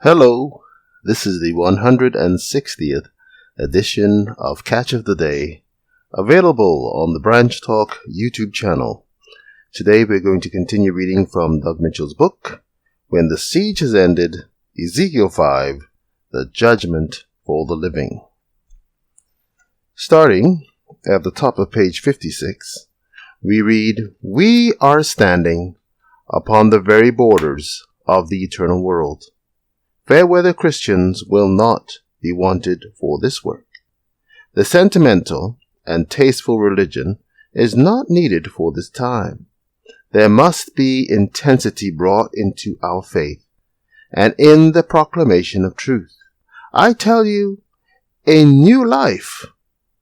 Hello, this is the 160th edition of Catch of the Day, available on the Branch Talk YouTube channel. Today we're going to continue reading from Doug Mitchell's book, When the Siege Has Ended, EZ5, The Judgement for the Living. Starting at the top of page 56, we read, "We are standing upon the very borders of the eternal world. Fair-weather Christians will not be wanted for this work. The sentimental and tasteful religion is not needed for this time. There must be intensity brought into our faith and in the proclamation of truth. I tell you, a new life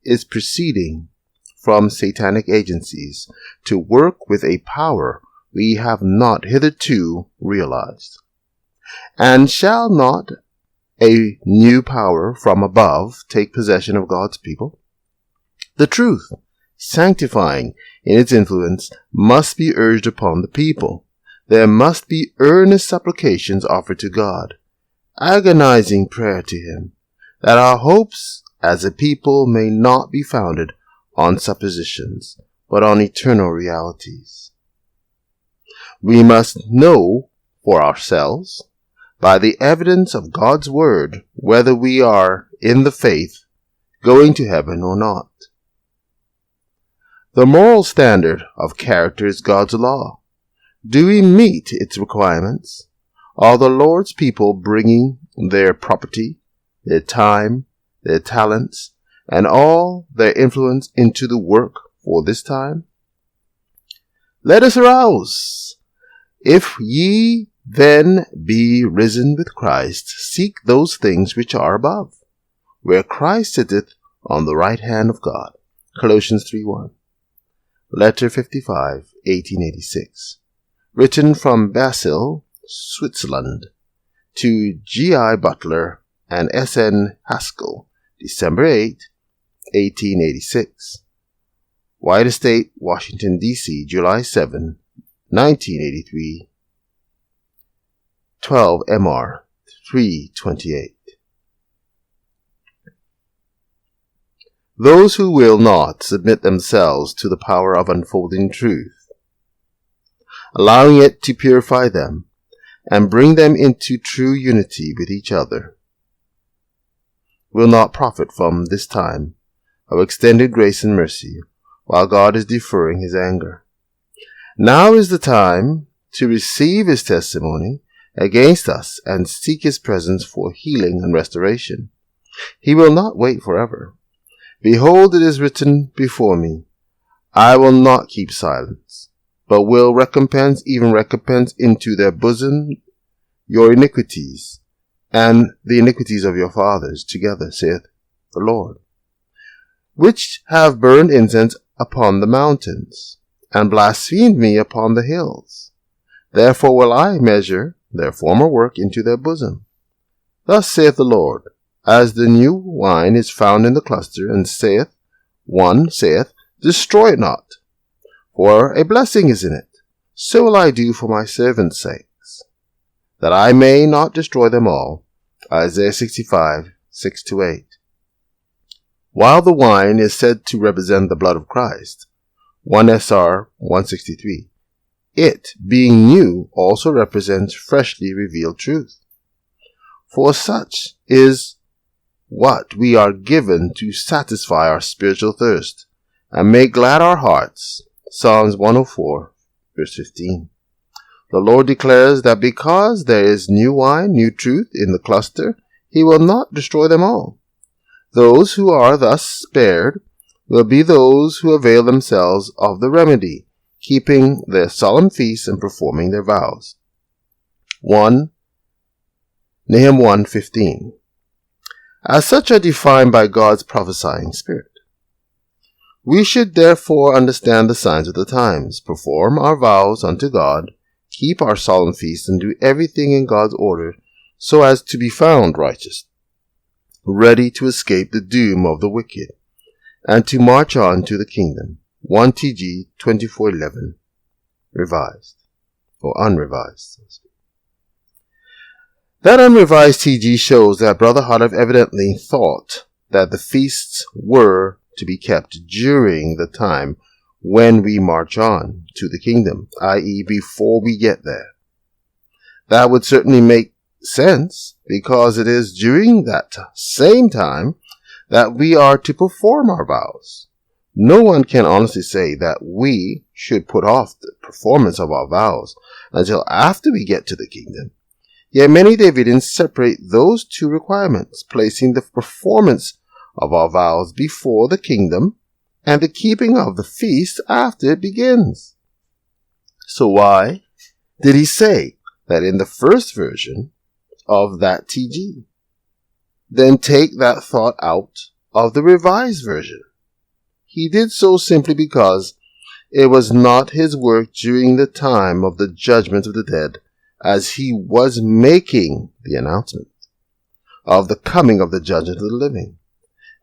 is proceeding from satanic agencies to work with a power we have not hitherto realized. And shall not a new power from above take possession of God's people? The truth, sanctifying in its influence, must be urged upon the people. There must be earnest supplications offered to God, agonizing prayer to Him, that our hopes as a people may not be founded on suppositions, but on eternal realities. We must know for ourselves, by the evidence of God's Word, whether we are, in the faith, going to heaven or not. The moral standard of character is God's law. Do we meet its requirements? Are the Lord's people bringing their property, their time, their talents, and all their influence into the work for this time? Let us arouse. If ye then be risen with Christ, seek those things which are above, where Christ sitteth on the right hand of God. Colossians 3:1. Letter 55, 1886. Written from Basel, Switzerland, to G.I. Butler and S.N. Haskell, December 8, 1886. White Estate, Washington, D.C., July 7, 1983. 12 MR 328. Those who will not submit themselves to the power of unfolding truth, allowing it to purify them and bring them into true unity with each other, will not profit from this time of extended grace and mercy while God is deferring His anger. Now is the time to receive His testimony against us and seek His presence for healing and restoration. He will not wait forever. Behold, it is written before me, I will not keep silence, but will recompense into their bosom your iniquities and the iniquities of your fathers together, saith the Lord, which have burned incense upon the mountains and blasphemed me upon the hills. Therefore will I measure their former work into their bosom. Thus saith the Lord, as the new wine is found in the cluster, and one saith, Destroy it not, for a blessing is in it, so will I do for my servants' sakes, that I may not destroy them all. Isaiah 65, 6-8. While the wine is said to represent the blood of Christ, 1 SR 163, it, being new, also represents freshly revealed truth. For such is what we are given to satisfy our spiritual thirst and make glad our hearts. Psalms 104, verse 15. The Lord declares that because there is new wine, new truth in the cluster, He will not destroy them all. Those who are thus spared will be those who avail themselves of the remedy, keeping their solemn feasts and performing their vows. 1 Nahum 1:15. As such are defined by God's prophesying spirit. We should therefore understand the signs of the times, perform our vows unto God, keep our solemn feasts, and do everything in God's order so as to be found righteous, ready to escape the doom of the wicked, and to march on to the kingdom. 1 TG 24:11, revised, or unrevised. That unrevised TG shows that Brother Hardif evidently thought that the feasts were to be kept during the time when we march on to the kingdom, i.e. before we get there. That would certainly make sense, because it is during that same time that we are to perform our vows. No one can honestly say that we should put off the performance of our vows until after we get to the kingdom. Yet many Davidians separate those two requirements, placing the performance of our vows before the kingdom and the keeping of the feast after it begins. So why did he say that in the first version of that TG? Then take that thought out of the revised version. He did so simply because it was not his work during the time of the judgment of the dead, as he was making the announcement of the coming of the judgment of the living,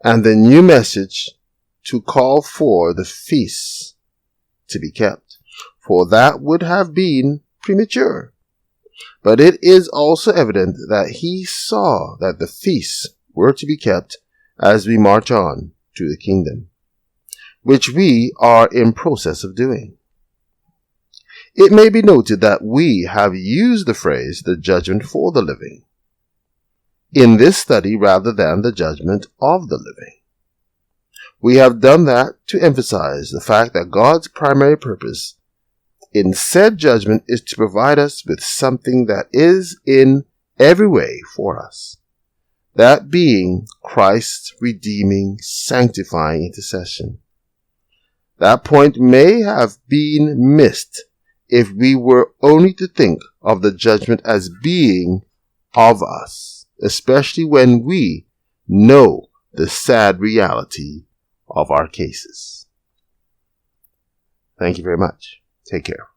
and the new message to call for the feasts to be kept, for that would have been premature. But it is also evident that he saw that the feasts were to be kept as we march on to the kingdom, which we are in process of doing. It may be noted that we have used the phrase, the judgment for the living, in this study rather than the judgment of the living. We have done that to emphasize the fact that God's primary purpose in said judgment is to provide us with something that is in every way for us, that being Christ's redeeming, sanctifying intercession. That point may have been missed if we were only to think of the judgment as being of us, especially when we know the sad reality of our cases. Thank you very much. Take care.